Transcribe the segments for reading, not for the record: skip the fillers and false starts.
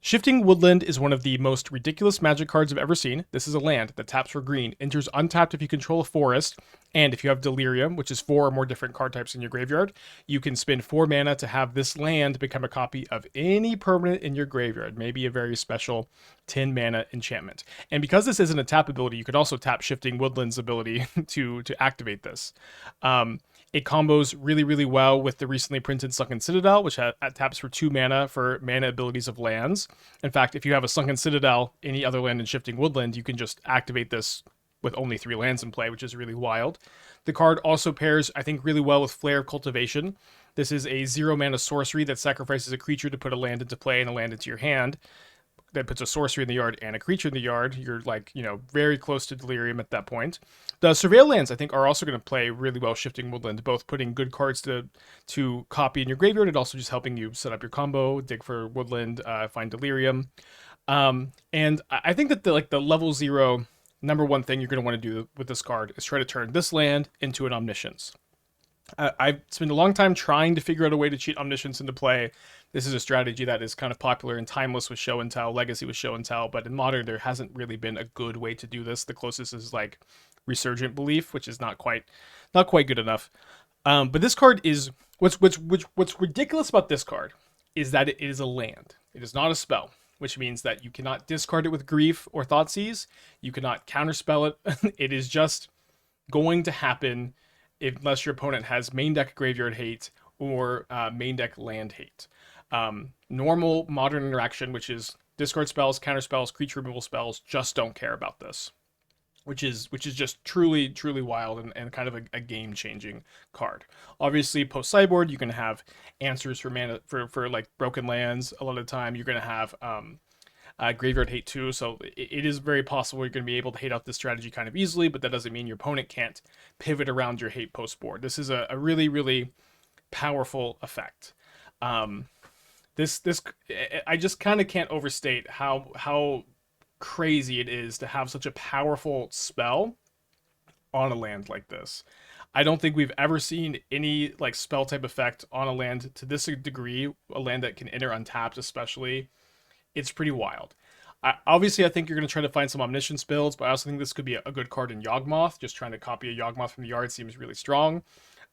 Shifting Woodland is one of the most ridiculous magic cards I've ever seen. This is a land that taps for green, enters untapped if you control a forest, and if you have Delirium, which is 4 or more different card types in your graveyard, you can spend 4 mana to have this land become a copy of any permanent in your graveyard, maybe a very special 10 mana enchantment. And because this isn't a tap ability, you could also tap Shifting Woodland's ability to activate this. It combos really, really well with the recently printed Sunken Citadel, which taps for 2 mana for mana abilities of lands. In fact, if you have a Sunken Citadel, any other land in Shifting Woodland, you can just activate this with only 3 lands in play, which is really wild. The card also pairs, I think, really well with Flare of Cultivation. This is a 0 mana sorcery that sacrifices a creature to put a land into play and a land into your hand. That puts a sorcery in the yard and a creature in the yard. You're like, very close to Delirium at that point. The Surveil lands, I think, are also going to play really well Shifting Woodland, both putting good cards to copy in your graveyard and also just helping you set up your combo, dig for Woodland, find Delirium. And I think that the level 0 number one thing you're going to want to do with this card is try to turn this land into an Omniscience. I've spent a long time trying to figure out a way to cheat Omniscience into play. This is a strategy that is kind of popular in Timeless with Show and Tell, Legacy with Show and Tell, but in Modern there hasn't really been a good way to do this. The closest is like Resurgent Belief, which is not quite good enough. But this card is what's ridiculous about this card is that it is a land. It is not a spell, which means that you cannot discard it with Grief or Thoughtseize. You cannot counterspell it. It is just going to happen unless your opponent has main deck graveyard hate or main deck land hate. Normal modern interaction, which is discard spells, counter spells, creature removal spells, just don't care about this, which is just truly wild and kind of a game changing card. Obviously, post sideboard, you can have answers for mana for like broken lands. A lot of the time, you're going to have graveyard hate too, so it is very possible you're going to be able to hate out this strategy kind of easily, but that doesn't mean your opponent can't pivot around your hate post board. This is a really powerful effect. This I just kind of can't overstate how crazy it is to have such a powerful spell on a land like this. I don't think we've ever seen any like spell type effect on a land to this degree, a land that can enter untapped especially. It's pretty wild. Obviously, I think you're going to try to find some Omniscience builds, but I also think this could be a good card in Yawgmoth. Just trying to copy a Yawgmoth from the yard seems really strong.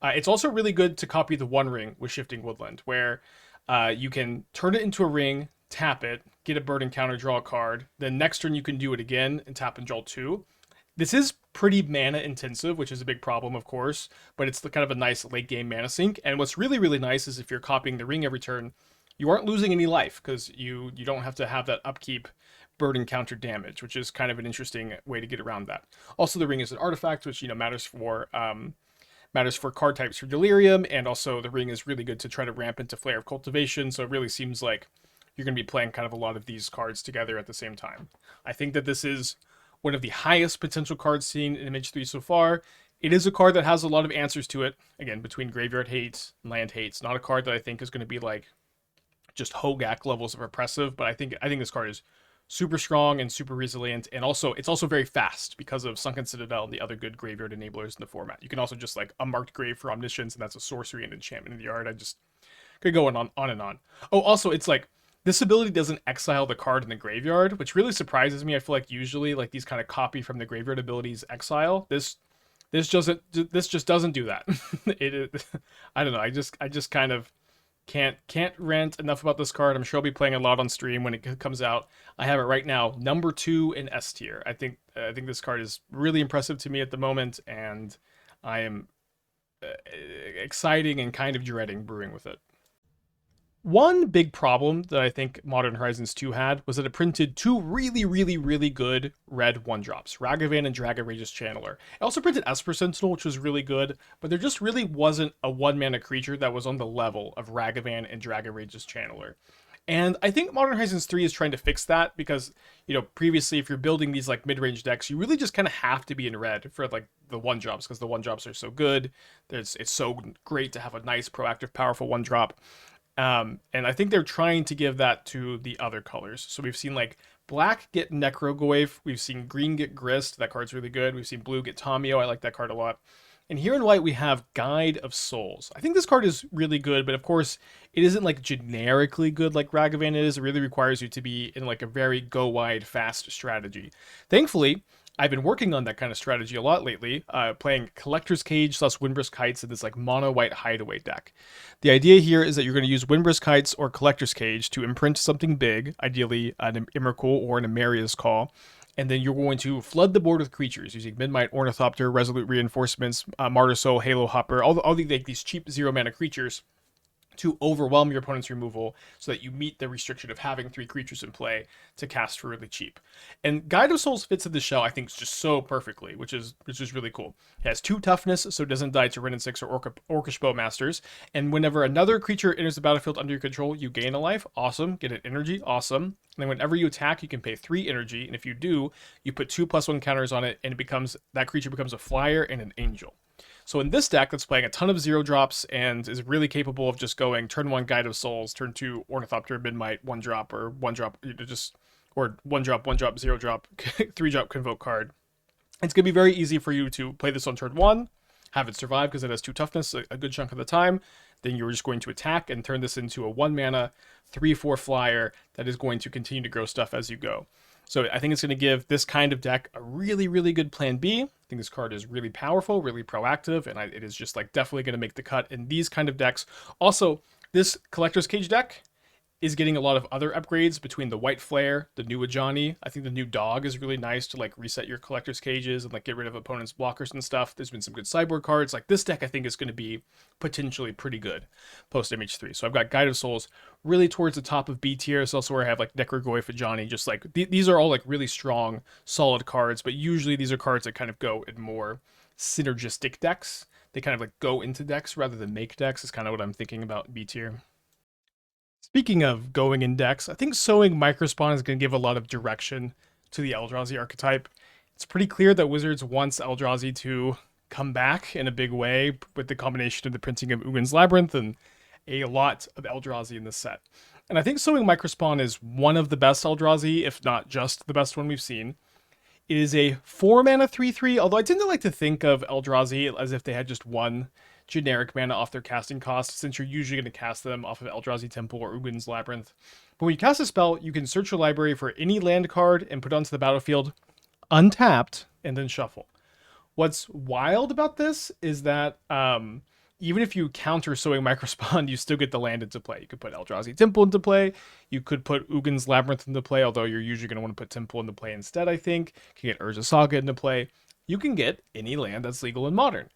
It's also really good to copy the One Ring with Shifting Woodland, where you can turn it into a ring, tap it, get a burden counter, draw a card. Then next turn you can do it again and tap and draw 2. This is pretty mana intensive, which is a big problem, of course, but it's kind of a nice late game mana sink. And what's really nice is if you're copying the ring every turn, you aren't losing any life because you don't have to have that upkeep burden counter damage, which is kind of an interesting way to get around that. Also, the ring is an artifact, which matters for card types for Delirium, and also the ring is really good to try to ramp into Flare of Cultivation. So it really seems like you're going to be playing kind of a lot of these cards together at the same time. I think that this is one of the highest potential cards seen in Image 3 so far. It is a card that has a lot of answers to it. Again, between graveyard hates and land hates. Not a card that I think is going to be like just Hogak levels of oppressive, but I think this card is super strong and super resilient, and also it's also very fast because of Sunken Citadel and the other good graveyard enablers in the format. You can also just like unmarked grave for Omniscience, and that's a sorcery and enchantment in the yard. I just could go on and on. Oh, also it's like this ability doesn't exile the card in the graveyard, which really surprises me. I feel like usually like these kind of copy from the graveyard abilities exile. This just doesn't do that. I don't know. I just kind of can't rant enough about this card. I'm sure I'll be playing a lot on stream when it comes out. I have it right now, number 2 in S tier. I think this card is really impressive to me at the moment, and I am exciting and kind of dreading brewing with it. One big problem that I think Modern Horizons 2 had was that it printed 2 really good red 1-drops, Ragavan and Dragarage's Channeler. It also printed Esper Sentinel, which was really good, but there just really wasn't a 1-mana creature that was on the level of Ragavan and Dragarage's Channeler. And I think Modern Horizons 3 is trying to fix that because, previously if you're building these like mid-range decks, you really just kind of have to be in red for like the 1-drops because the 1-drops are so good. It's so great to have a nice, proactive, powerful 1-drop. And I think they're trying to give that to the other colors. So we've seen like black get Necrogoyf. We've seen green get Grist. That card's really good. We've seen blue get Tomio. I like that card a lot. And here in white, we have Guide of Souls. I think this card is really good, but of course, it isn't like generically good like Ragavan is. It really requires you to be in like a very go wide, fast strategy. Thankfully, I've been working on that kind of strategy a lot lately, playing Collector's Cage / Windbrisk Heights in this like mono white hideaway deck. The idea here is that you're going to use Windbrisk Heights or Collector's Cage to imprint something big, ideally an Emrakul or an Amaria's Call, and then you're going to flood the board with creatures using Midnight Ornithopter, Resolute Reinforcements, Martyr Soul, Halo Hopper, all these cheap 0-mana creatures to overwhelm your opponent's removal so that you meet the restriction of having 3 creatures in play to cast for really cheap. And Guide of Souls fits in the shell, I think, just so perfectly, which is really cool. It has 2 toughness, so it doesn't die to Wrenn and 6 or Orcish Bowmasters. And whenever another creature enters the battlefield under your control, you gain a life. Awesome. Get an energy. Awesome. And then whenever you attack, you can pay 3 energy. And if you do, you put 2+1 counters on it, and that creature becomes a flyer and an angel. So in this deck that's playing a ton of 0-drops and is really capable of just going turn 1 Guide of Souls, turn 2 Ornithopter, Midnight, 1-drop, or 1-drop, or 1-drop, 1-drop, 0-drop, 3-drop Convoke card. It's going to be very easy for you to play this on turn 1, have it survive because it has 2 toughness a good chunk of the time. Then you're just going to attack and turn this into a 1-mana, 3/4 flyer that is going to continue to grow stuff as you go. So I think it's going to give this kind of deck a really, really good plan B. I think this card is really powerful, really proactive, and it is just like definitely going to make the cut in these kind of decks. Also, this Collector's Cage deck is getting a lot of other upgrades between the White Flare, the new Ajani. I think the new Dog is really nice to like reset your Collector's Cages and like get rid of opponents' blockers and stuff. There's been some good sideboard cards. Like this deck I think is going to be potentially pretty good post MH3. So I've got Guide of Souls really towards the top of B tier. It's also where I have like Necrogoyf, Ajani. Just like these are all like really strong, solid cards, but usually these are cards that kind of go in more synergistic decks. They kind of like go into decks rather than make decks is kind of what I'm thinking about B tier. Speaking of going in decks, I think Sowing Microspawn is going to give a lot of direction to the Eldrazi archetype. It's pretty clear that Wizards wants Eldrazi to come back in a big way with the combination of the printing of Ugin's Labyrinth and a lot of Eldrazi in this set. And I think Sowing Microspawn is one of the best Eldrazi, if not just the best one we've seen. It is a 4-mana 3/3, although I tend to like to think of Eldrazi as if they had just one generic mana off their casting cost, since you're usually going to cast them off of Eldrazi Temple or Ugin's Labyrinth. But when you cast a spell, you can search your library for any land card and put it onto the battlefield untapped and then shuffle. What's wild about this is that even if you counter Sowing Microspawn, you still get the land into play. You could put Eldrazi Temple into play. You could put Ugin's Labyrinth into play, although you're usually going to want to put Temple into play instead, I think. You can get Urza Saga into play. You can get any land that's legal in Modern.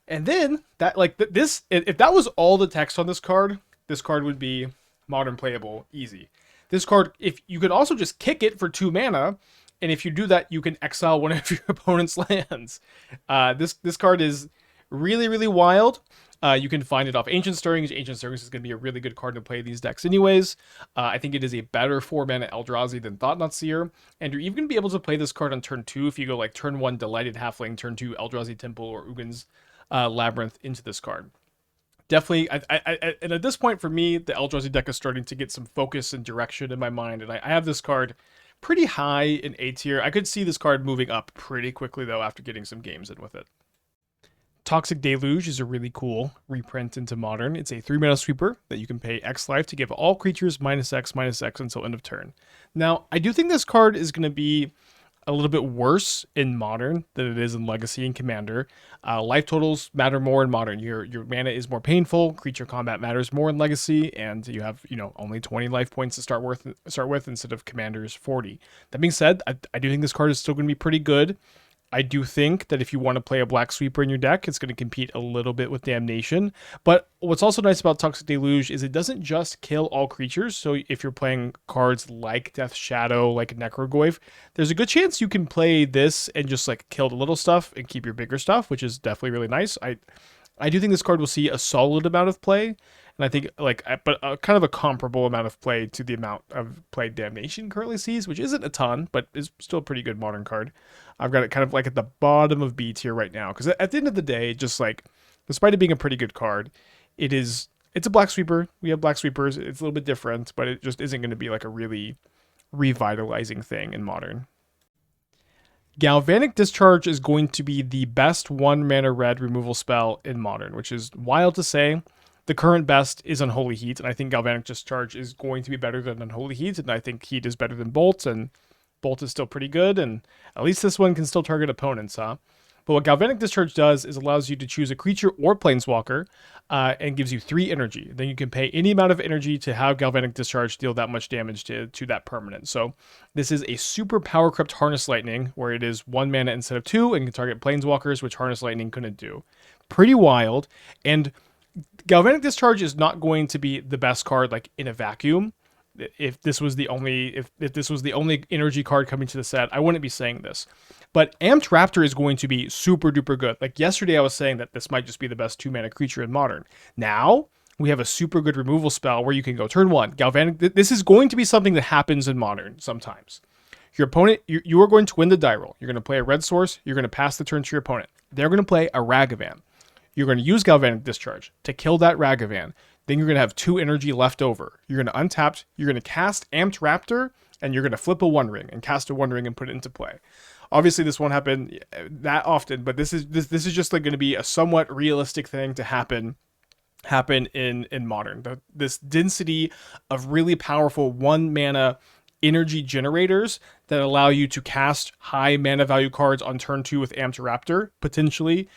And then that if that was all the text on this card would be Modern playable easy. This card, if you could also just kick it for 2 mana, and if you do that, you can exile one of your opponent's lands. This card is really, really wild. You can find it off Ancient Stirrings. Ancient Stirrings is going to be a really good card to play these decks anyways. I think it is a better 4-mana Eldrazi than Thought-Knot Seer. And you're even going to be able to play this card on turn 2 if you go like turn 1 Delighted Halfling, turn 2 Eldrazi Temple or Ugin's Labyrinth into this card. Definitely, and at this point for me, the Eldrazi deck is starting to get some focus and direction in my mind, and I have this card pretty high in A tier. I could see this card moving up pretty quickly, though, after getting some games in with it. Toxic Deluge is a really cool reprint into Modern. It's a 3-mana sweeper that you can pay X life to give all creatures -X until end of turn. Now, I do think this card is going to be a little bit worse in Modern than it is in Legacy and Commander. Life totals matter more in Modern. Your mana is more painful. Creature combat matters more in Legacy, and you have only 20 life points to start with instead of Commander's 40. That being said, I do think this card is still going to be pretty good. I do think that if you want to play a black sweeper in your deck, it's going to compete a little bit with Damnation. But what's also nice about Toxic Deluge is it doesn't just kill all creatures. So if you're playing cards like Death Shadow, like Necrogoyf, there's a good chance you can play this and just like kill the little stuff and keep your bigger stuff, which is definitely really nice. I do think this card will see a solid amount of play. And I think kind of a comparable amount of play to the amount of play Damnation currently sees, which isn't a ton, but is still a pretty good Modern card. I've got it kind of like at the bottom of B tier right now, because at the end of the day, just like, despite it being a pretty good card, it's a black sweeper. We have black sweepers. It's a little bit different, but it just isn't going to be like a really revitalizing thing in Modern. Galvanic Discharge is going to be the best 1 mana red removal spell in Modern, which is wild to say. The current best is Unholy Heat, and I think Galvanic Discharge is going to be better than Unholy Heat, and I think Heat is better than Bolt, and Bolt is still pretty good, and at least this one can still target opponents, huh? But what Galvanic Discharge does is allows you to choose a creature or planeswalker and gives you 3 energy. Then you can pay any amount of energy to have Galvanic Discharge deal that much damage to that permanent. So this is a super power crept Harness Lightning, where it is 1 mana instead of 2 and can target planeswalkers, which Harness Lightning couldn't do. Pretty wild. And Galvanic Discharge is not going to be the best card like in a vacuum. If this was the only if this was the only energy card coming to the set, I wouldn't be saying this. But Amped Raptor is going to be super duper good. Like yesterday, I was saying that this might just be the best 2 mana creature in Modern. Now we have a super good removal spell where you can go turn 1 Galvanic. This is going to be something that happens in Modern sometimes. Your opponent, you are going to win the die roll. You're going to play a red source. You're going to pass the turn to your opponent. They're going to play a Ragavan. You're going to use Galvanic Discharge to kill that Ragavan. Then you're going to have 2 energy left over. You're going to untap, you're going to cast Amped Raptor, and you're going to flip a One Ring and cast a One Ring and put it into play. Obviously, this won't happen that often, but this is just like going to be a somewhat realistic thing to happen in Modern. This density of really powerful 1 mana energy generators that allow you to cast high mana value cards on turn 2 with Amped Raptor, potentially,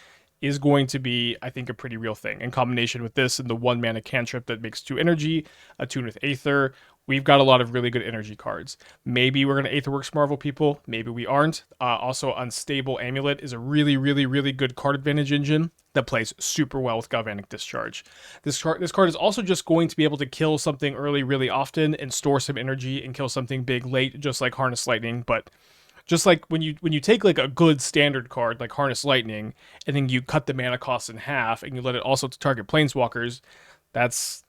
is going to be, I think, a pretty real thing. In combination with this and the 1 mana cantrip that makes 2 energy, attune with Aether, we've got a lot of really good energy cards. Maybe we're going to Aetherworks Marvel people, maybe we aren't. Also, Unstable Amulet is a really, really, really good card advantage engine that plays super well with Galvanic Discharge. This card is also just going to be able to kill something early really often and store some energy and kill something big late, just like Harness Lightning, but just like when you take like a good standard card like Harness Lightning and then you cut the mana cost in half and you let it also target planeswalkers, that's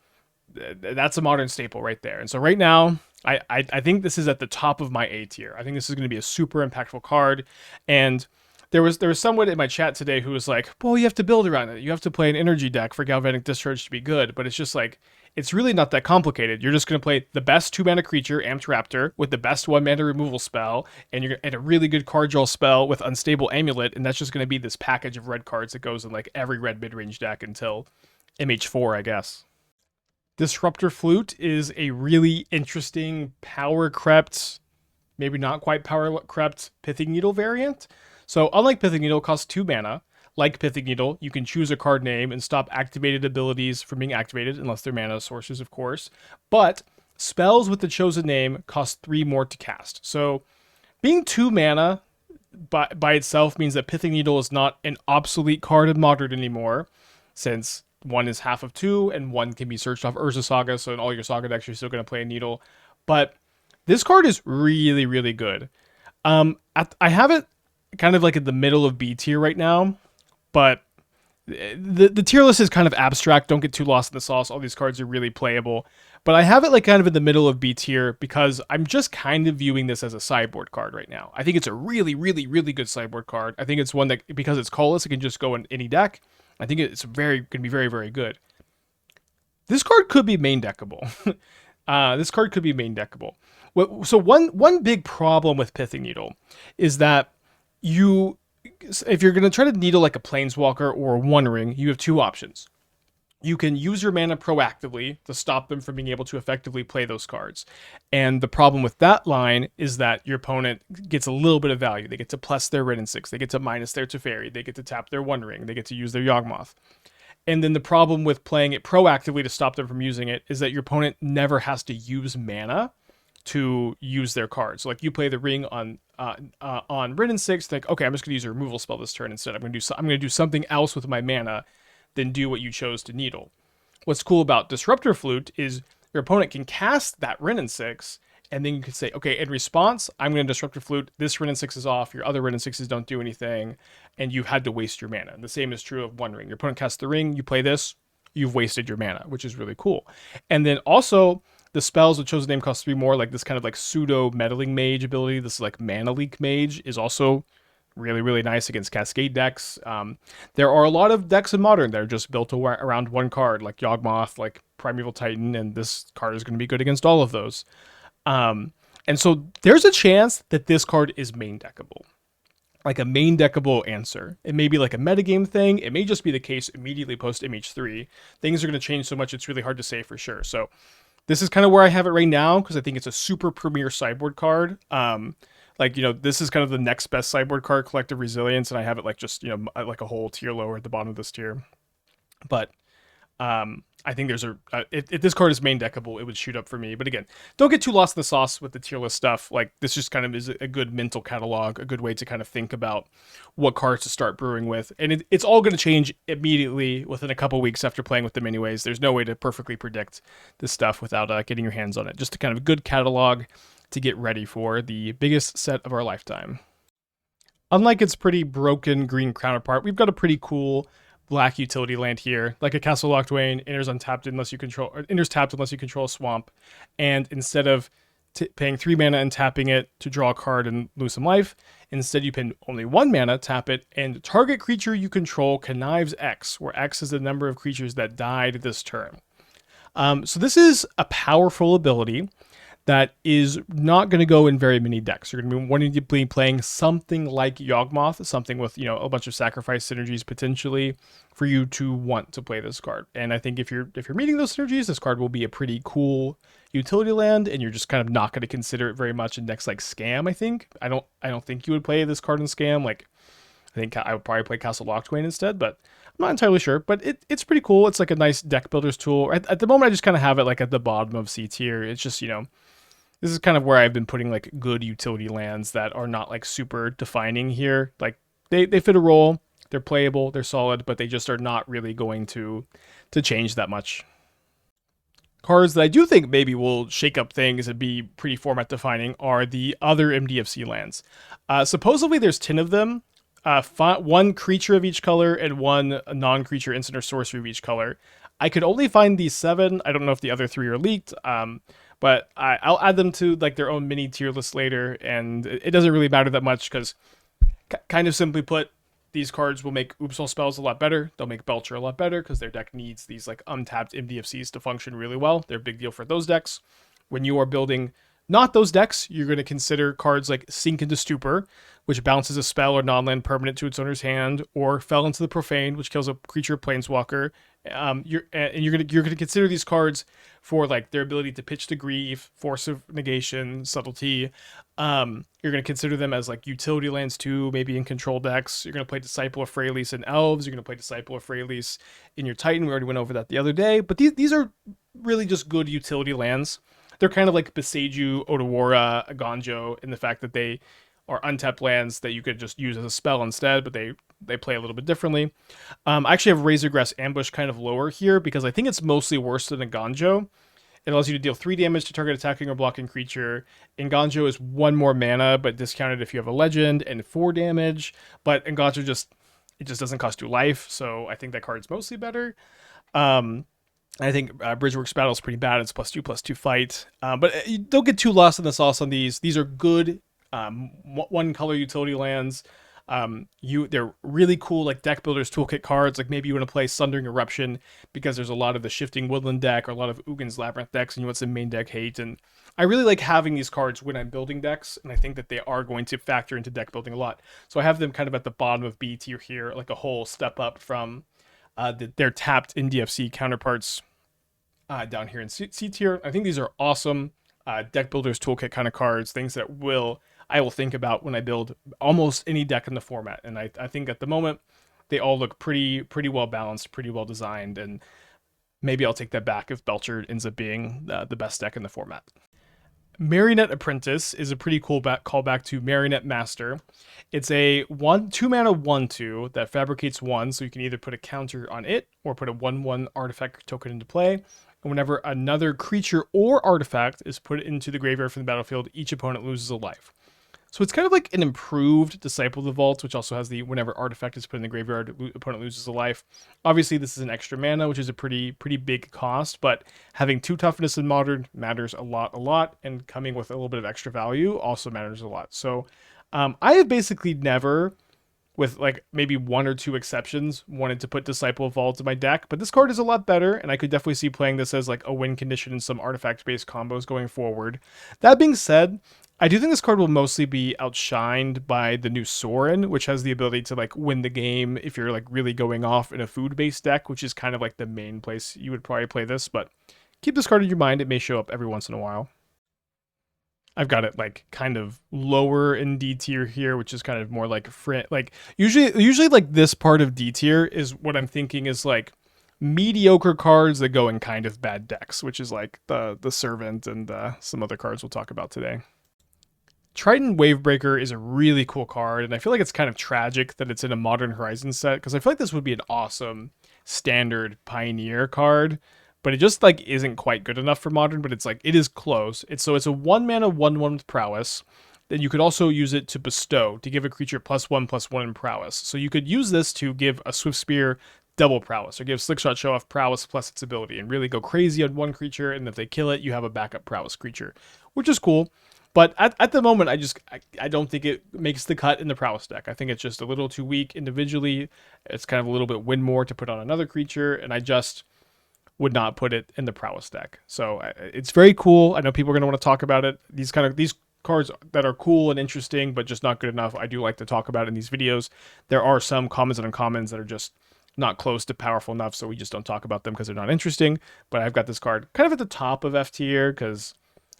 a Modern staple right there. And so right now, I think this is at the top of my A tier. I think this is going to be a super impactful card. And there was someone in my chat today who was like, well, you have to build around it. You have to play an energy deck for Galvanic Discharge to be good. But it's just like, it's really not that complicated. You're just going to play the best 2 mana creature, Amped Raptor, with the best 1 mana removal spell, and a really good card draw spell with Unstable Amulet, and that's just going to be this package of red cards that goes in like every red mid-range deck until MH4, I guess. Disruptor Flute is a really interesting power crept, maybe not quite power crept Pithing Needle variant. So unlike Pithing Needle, it costs 2 mana. Like Pithing Needle, you can choose a card name and stop activated abilities from being activated, unless they're mana sources, of course. But spells with the chosen name cost 3 more to cast. So being 2 mana by itself means that Pithing Needle is not an obsolete card in Modern anymore, since 1 is half of 2, and 1 can be searched off Urza Saga, so in all your Saga decks, you're still going to play a Needle. But this card is really, really good. I have it kind of like in the middle of B tier right now, but the tier list is kind of abstract. Don't get too lost in the sauce. All these cards are really playable. But I have it like kind of in the middle of B tier because I'm just kind of viewing this as a sideboard card right now. I think it's a really, really, really good sideboard card. I think it's one that, because it's colorless, it can just go in any deck. I think it's going to be very, very good. This card could be main deckable. So one big problem with Pithing Needle is that if you're going to try to needle like a Planeswalker or a One Ring, you have 2 options. You can use your mana proactively to stop them from being able to effectively play those cards. And the problem with that line is that your opponent gets a little bit of value. They get to plus their Red and 6. They get to minus their Teferi. They get to tap their One Ring. They get to use their Yawgmoth. And then the problem with playing it proactively to stop them from using it is that your opponent never has to use mana to use their cards. So like you play the ring on Red and 6, think, okay, I'm just going to use a removal spell this turn instead. I'm going to do something else with my mana than do what you chose to needle. What's cool about Disruptor Flute is your opponent can cast that Ren and 6, and then you can say, okay, in response, I'm going to Disruptor Flute. This Ren and 6 is off. Your other Ren and 6s don't do anything, and you had to waste your mana. And the same is true of One Ring. Your opponent casts the ring, you play this, you've wasted your mana, which is really cool. And then also, the spells with chosen name cost 3 more, like this kind of like pseudo meddling mage ability. This is like mana leak mage is also really, really nice against Cascade decks. There are a lot of decks in Modern that are just built around one card, like Yawgmoth, like Primeval Titan, and this card is going to be good against all of those. And so there's a chance that this card is main deckable. like a main deckable answer. It may be like a metagame thing. It may just be the case immediately post MH3. Things are going to change so much, it's really hard to say for sure. So this is kind of where I have it right now because I think it's a super premier sideboard card. Like, this is kind of the next best sideboard card, Collective Resilience, and I have it like just, like a whole tier lower at the bottom of this tier. But I think there's if this card is main deckable, it would shoot up for me. But again, don't get too lost in the sauce with the tier list stuff. Like, this just kind of is a good mental catalog, a good way to kind of think about what cards to start brewing with. And it's all going to change immediately within a couple weeks after playing with them anyways. There's no way to perfectly predict this stuff without getting your hands on it. Just a kind of good catalog to get ready for the biggest set of our lifetime. Unlike its pretty broken green counterpart, we've got a pretty cool black utility land here, like a Castle Locthwain. Enters untapped unless you control, or enters tapped unless you control a swamp. And instead of paying 3 mana and tapping it to draw a card and lose some life, instead you pay only 1 mana, tap it, and target creature you control connives X, where X is the number of creatures that died this turn. So this is a powerful ability that is not going to go in very many decks. You're going to be wanting to be playing something like Yawgmoth, something with, a bunch of sacrifice synergies potentially for you to want to play this card. And I think if you're meeting those synergies, this card will be a pretty cool utility land, and you're just kind of not going to consider it very much in decks like Scam, I think. I don't think you would play this card in Scam. Like, I think I would probably play Castle Locthwain instead, but I'm not entirely sure. But it's pretty cool. It's like a nice deck builder's tool. At the moment, I just kind of have it like at the bottom of C tier. It's just, this is kind of where I've been putting like good utility lands that are not like super defining here. Like, they fit a role, they're playable, they're solid, but they just are not really going to change that much. Cards that I do think maybe will shake up things and be pretty format defining are the other MDFC lands. Supposedly there's 10 of them. 1 creature of each color and 1 non-creature instant or sorcery of each color. I could only find these 7. I don't know if the other 3 are leaked. But I'll add them to like their own mini tier list later, and it doesn't really matter that much because, kind of simply put, these cards will make Oops All Spells a lot better. They'll make Belcher a lot better because their deck needs these like untapped MDFCs to function really well. They're a big deal for those decks. When you are building not those decks, you're going to consider cards like Sink into Stupor, which bounces a spell or non-land permanent to its owner's hand, or Fell into the Profane, which kills a creature planeswalker. You're going to consider these cards for like their ability to pitch to Grieve, Force of Negation, Subtlety. You're going to consider them as like utility lands too, maybe in control decks. You're going to play Disciple of Freyalise in Elves. You're going to play Disciple of Freyalise in your Titan. We already went over that the other day. But these are really just good utility lands. They're kind of like Beseiju, Otawara, Aganjo, in the fact that they are untapped lands that you could just use as a spell instead, but they play a little bit differently. I actually have Razorgrass Ambush kind of lower here because I think it's mostly worse than Aganjo. It allows you to deal 3 damage to target attacking or blocking creature. Aganjo is 1 more mana, but discounted if you have a legend, and 4 damage. But Aganjo just doesn't cost you life, so I think that card's mostly better. I think Bridgeworks Battle is pretty bad. It's +2/+2 fight. But don't get too lost in the sauce on these. These are good 1 color utility lands. They're really cool like deck builders toolkit cards. Like maybe you want to play Sundering Eruption because there's a lot of the Shifting Woodland deck or a lot of Ugin's Labyrinth decks and you want some main deck hate. And I really like having these cards when I'm building decks, and I think that they are going to factor into deck building a lot. So I have them kind of at the bottom of B tier here, like a whole step up from their tapped NDFC counterparts down here in C tier. I think these are awesome deck builders toolkit kind of cards, things that I will think about when I build almost any deck in the format. And I think at the moment they all look pretty well balanced, pretty well designed, and maybe I'll take that back if Belcher ends up being the best deck in the format. Marionette Apprentice is a pretty cool callback to Marionette Master. It's a 2 mana 1/2 that fabricates 1, so you can either put a counter on it or put a 1/1 artifact token into play. And whenever another creature or artifact is put into the graveyard from the battlefield, each opponent loses a life. So it's kind of like an improved Disciple of the Vault, which also has the whenever artifact is put in the graveyard, opponent loses a life. Obviously, this is an extra mana, which is a pretty big cost, but having 2 toughness in Modern matters a lot, and coming with a little bit of extra value also matters a lot. So I have basically never, with like maybe 1 or 2 exceptions, wanted to put Disciple of Vault in my deck, but this card is a lot better, and I could definitely see playing this as like a win condition in some artifact-based combos going forward. That being said, I do think this card will mostly be outshined by the new Sorin, which has the ability to like win the game if you're like really going off in a food-based deck, which is kind of like the main place you would probably play this. But keep this card in your mind; it may show up every once in a while. I've got it like kind of lower in D tier here, which is kind of more like like usually like this part of D tier is what I'm thinking is like mediocre cards that go in kind of bad decks, which is like the Servant and some other cards we'll talk about today. Triton Wavebreaker is a really cool card, and I feel like it's kind of tragic that it's in a Modern Horizon set because I feel like this would be an awesome standard Pioneer card, but it just like isn't quite good enough for Modern. But it's like it is close. It's a 1 mana 1/1 with prowess. Then you could also use it to bestow to give a creature +1/+1 in prowess. So you could use this to give a Swift Spear double prowess, or give Slickshot Show Off prowess plus its ability, and really go crazy on one creature. And if they kill it, you have a backup prowess creature, which is cool. But at the moment, I don't think it makes the cut in the prowess deck. I think it's just a little too weak individually. It's kind of a little bit win more to put on another creature, and I just would not put it in the prowess deck. So it's very cool. I know people are going to want to talk about it. These cards that are cool and interesting, but just not good enough. I do like to talk about in these videos. There are some commons and uncommons that are just not close to powerful enough, so we just don't talk about them because they're not interesting. But I've got this card kind of at the top of F tier because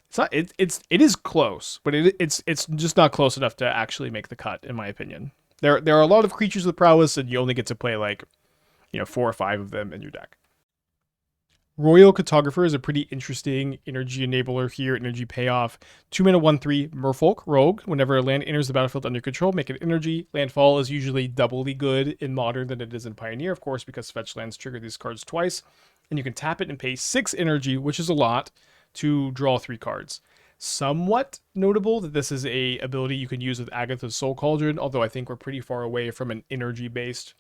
it's not. It is close, but it's just not close enough to actually make the cut, in my opinion. There are a lot of creatures with prowess, and you only get to play like 4 or 5 of them in your deck. Royal Cartographer is a pretty interesting energy enabler here, energy payoff. 2 mana 1/3 Merfolk Rogue. Whenever a land enters the battlefield under control, make it energy. Landfall is usually doubly good in Modern than it is in Pioneer, of course, because fetch lands trigger these cards twice. And you can tap it and pay 6 energy, which is a lot, to draw 3 cards. Somewhat notable that this is a ability you can use with Agatha's Soul Cauldron, although I think we're pretty far away from an energy-based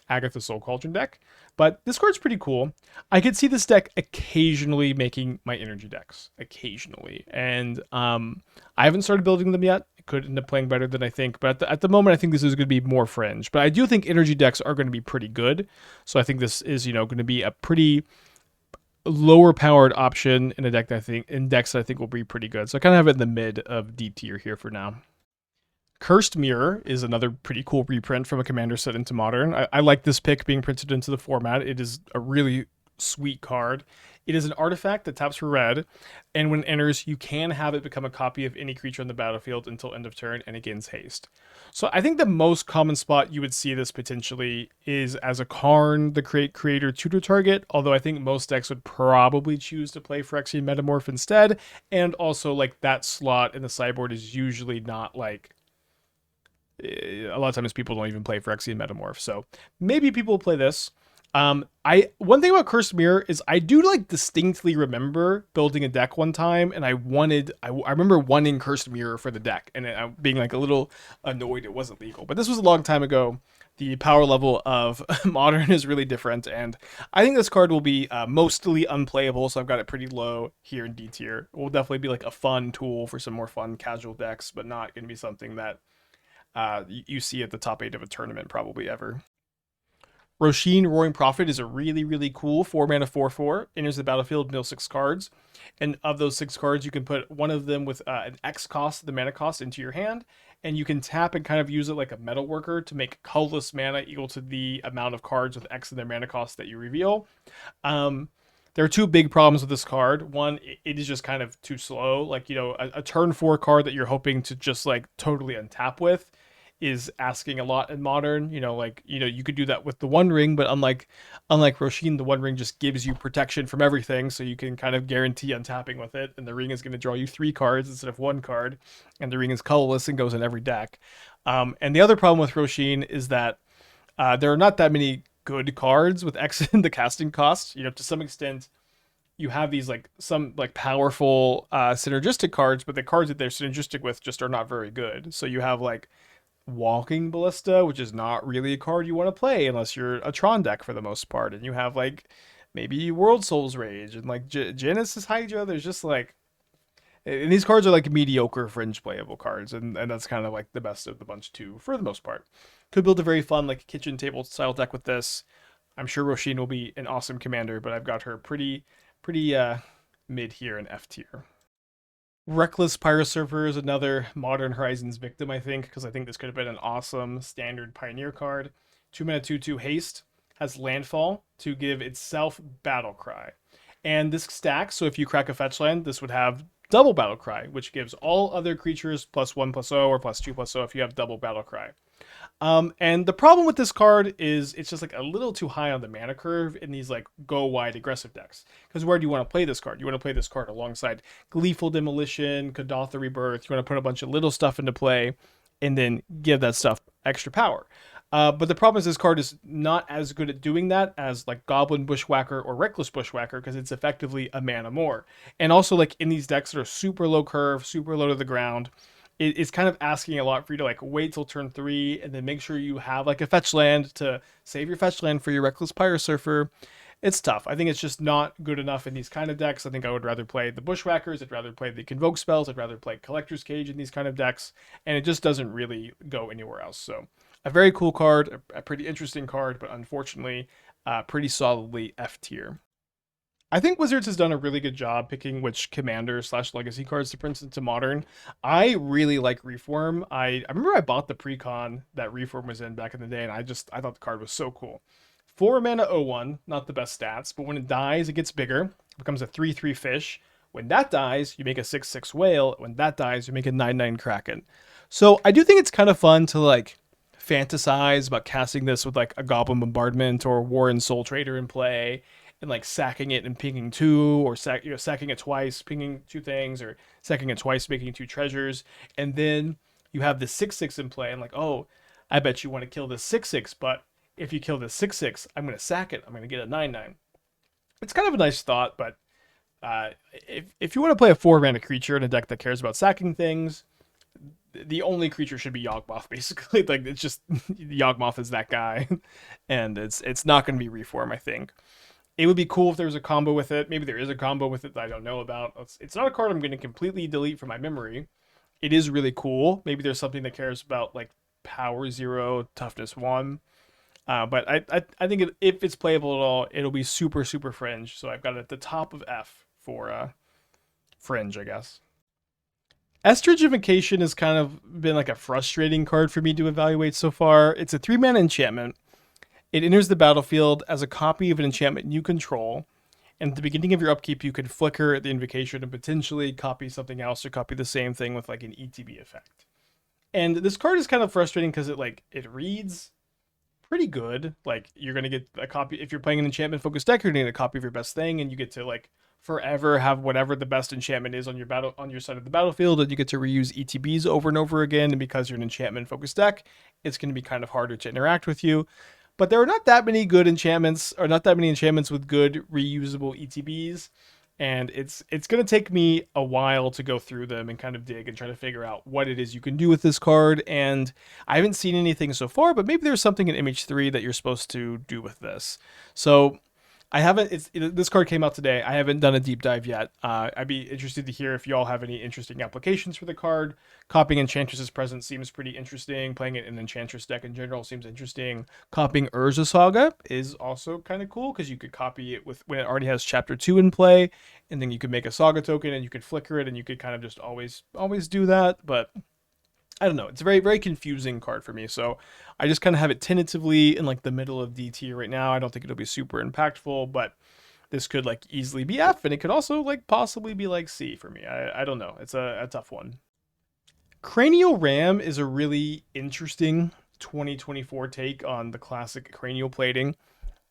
Agatha Soul Cauldron deck. But this card's pretty cool. I could see this deck occasionally making my energy decks. Occasionally. And I haven't started building them yet. It could end up playing better than I think. But at the moment, I think this is going to be more fringe. But I do think energy decks are going to be pretty good. So I think this is, going to be a pretty lower powered option in a deck that decks that I think will be pretty good. So I kind of have it in the mid of D tier here for now. Cursed Mirror is another pretty cool reprint from a commander set into Modern. I like this pick being printed into the format. It is a really sweet card. It is an artifact that taps for red, and when it enters, you can have it become a copy of any creature on the battlefield until end of turn, and it gains haste. So I think the most common spot you would see this potentially is as a Karn, the creator tutor target, although I think most decks would probably choose to play Phyrexian Metamorph instead, and also like that slot in the sideboard is usually not like a lot of times people don't even play Phyrexian Metamorph, so maybe people will play this. I one thing about Cursed Mirror is I do like distinctly remember building a deck one time, and I remember wanting Cursed Mirror for the deck, and being like a little annoyed it wasn't legal. But this was a long time ago. The power level of Modern is really different, and I think this card will be mostly unplayable, so I've got it pretty low here in D tier. It will definitely be like a fun tool for some more fun casual decks, but not going to be something that you see at the top 8 of a tournament probably ever. Roshin Roaring Prophet is a really, really cool 4 mana 4/4. Enters the battlefield, mill 6 cards. And of those 6 cards, you can put one of them with an X cost, the mana cost, into your hand. And you can tap and kind of use it like a metal worker to make colorless mana equal to the amount of cards with X in their mana cost that you reveal. There are 2 big problems with this card. One, it is just kind of too slow. Like, a turn 4 card that you're hoping to just like totally untap with is asking a lot in Modern. You could do that with the One Ring, but unlike Roshin, the One Ring just gives you protection from everything, so you can kind of guarantee untapping with it, and the ring is going to draw you 3 cards instead of 1 card, and the ring is colorless and goes in every deck. And the other problem with Roshin is that there are not that many good cards with X in the casting cost. To some extent, you have these like some like powerful synergistic cards, but the cards that they're synergistic with just are not very good. So you have like Walking Ballista, which is not really a card you want to play unless you're a Tron deck for the most part, and you have like maybe World Souls Rage and like Genesis Hydra. There's just like, and these cards are like mediocre fringe playable cards, and that's kind of like the best of the bunch too for the most part. Could build a very fun like kitchen table style deck with this. I'm sure Roshin will be an awesome commander, but I've got her pretty mid here in F tier. Reckless Pyrosurfer is another Modern Horizons victim, I think, because I think this could have been an awesome standard Pioneer card. 2 mana 2/2 haste, has landfall to give itself Battle Cry. And this stacks, so if you crack a fetch land, this would have double Battle Cry, which gives all other creatures +1/+0 or +2/+0 if you have double Battle Cry. And the problem with this card is it's just like a little too high on the mana curve in these like go wide aggressive decks. Because where do you want to play this card? You want to play this card alongside Gleeful Demolition, Kadotha Rebirth. You want to put a bunch of little stuff into play and then give that stuff extra power. But the problem is this card is not as good at doing that as like Goblin Bushwhacker or Reckless Bushwhacker because it's effectively a mana more. And also like in these decks that are super low curve, super low to the ground, it's kind of asking a lot for you to like wait till turn 3 and then make sure you have like a fetch land to save your fetch land for your Reckless Pyrosurfer. It's tough. I think it's just not good enough in these kind of decks. I think I would rather play the Bushwhackers. I'd rather play the Convoke spells. I'd rather play Collector's Cage in these kind of decks. And it just doesn't really go anywhere else. So a very cool card, a pretty interesting card, but unfortunately pretty solidly F tier. I think Wizards has done a really good job picking which commander slash legacy cards to print into modern. I really like Reform. I remember I bought the precon that Reform was in back in the day, and I thought the card was so cool. 4 mana 0/1, not the best stats, but when it dies, it gets bigger, it becomes a 3/3 fish. When that dies, you make a 6/6 whale. When that dies, you make a 9/9 kraken. So I do think it's kind of fun to like fantasize about casting this with like a Goblin Bombardment or War and Soul Trader in play and like sacking it and pinging 2 or sacking it twice, pinging 2 things, or sacking it twice, making 2 treasures. And then you have the 6/6 in play and like, oh, I bet you want to kill this 6/6, but if you kill this 6/6, I'm going to sack it. I'm going to get a 9/9. It's kind of a nice thought, but if you want to play a 4 mana creature in a deck that cares about sacking things, the only creature should be Yawgmoth, basically. Like, it's just Yawgmoth is that guy, and it's not going to be Reform, I think. It would be cool if there was a combo with it. Maybe there is a combo with it that I don't know about. It's not a card I'm going to completely delete from my memory. It is really cool. Maybe there's something that cares about like power 0, toughness 1. But I think if it's playable at all, it'll be super, super fringe. So I've got it at the top of F for fringe, I guess. Estratification has kind of been like a frustrating card for me to evaluate so far. It's a 3 mana enchantment. It enters the battlefield as a copy of an enchantment you control. And at the beginning of your upkeep, you can flicker the invocation and potentially copy something else or copy the same thing with like an ETB effect. And this card is kind of frustrating because it reads pretty good. Like, you're going to get a copy. If you're playing an enchantment focused deck, you're going to get a copy of your best thing, and you get to like forever have whatever the best enchantment is on your side of the battlefield, and you get to reuse ETBs over and over again. And because you're an enchantment focused deck, it's going to be kind of harder to interact with you. But there are not that many good enchantments, or not that many enchantments with good reusable ETBs. And it's going to take me a while to go through them and kind of dig and try to figure out what it is you can do with this card. And I haven't seen anything so far, but maybe there's something in MH3 that you're supposed to do with this. So I haven't. This card came out today. I haven't done a deep dive yet. I'd be interested to hear if y'all have any interesting applications for the card. Copying Enchantress's Presence seems pretty interesting. Playing it in an Enchantress deck in general seems interesting. Copying Urza Saga is also kind of cool because you could copy it with when it already has Chapter 2 in play, and then you could make a Saga token and you could flicker it, and you could kind of just always do that. But I don't know. It's a very, very confusing card for me. So I just kind of have it tentatively in like the middle of D tier right now. I don't think it'll be super impactful, but this could like easily be F, and it could also like possibly be like C for me. I don't know. It's a tough one. Cranial Ram is a really interesting 2024 take on the classic cranial plating,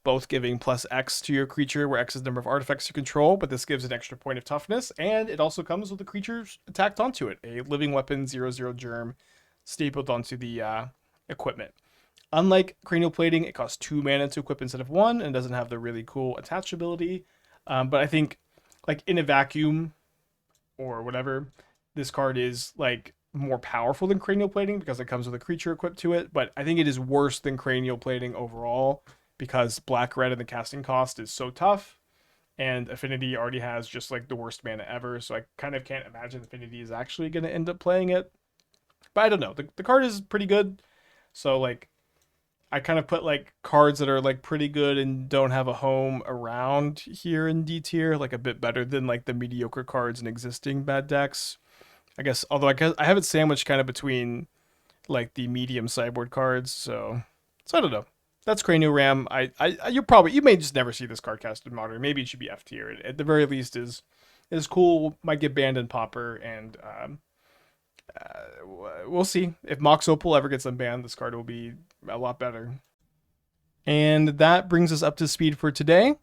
both giving +X to your creature, where X is the number of artifacts you control, but this gives an extra point of toughness, and it also comes with the creatures attacked onto it, a living weapon 0/0 germ stapled onto the equipment. Unlike cranial plating, it costs 2 mana to equip instead of 1, and doesn't have the really cool attach ability. But I think, like in a vacuum or whatever, this card is like more powerful than cranial plating because it comes with a creature equipped to it. But I think it is worse than cranial plating overall, because black red and the casting cost is so tough, and Affinity already has just like the worst mana ever, so I kind of can't imagine Affinity is actually going to end up playing it. But I don't know, the card is pretty good, so like I kind of put like cards that are like pretty good and don't have a home around here in D tier, like a bit better than like the mediocre cards in existing bad decks. I guess, although I have it sandwiched kind of between like the medium sideboard cards, so I don't know. That's Cranial Ram. You may just never see this card cast in Modern. Maybe it should be F tier. At the very least, is cool. Might get banned in Pauper, and we'll see if Mox Opal ever gets unbanned. This card will be a lot better. And that brings us up to speed for today.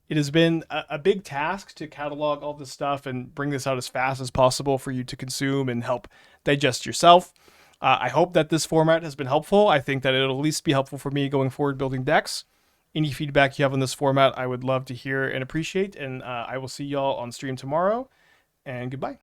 It has been a big task to catalog all this stuff and bring this out as fast as possible for you to consume and help digest yourself. I hope that this format has been helpful. I think that it'll at least be helpful for me going forward building decks. Any feedback you have on this format, I would love to hear and appreciate. And I will see y'all on stream tomorrow. And goodbye.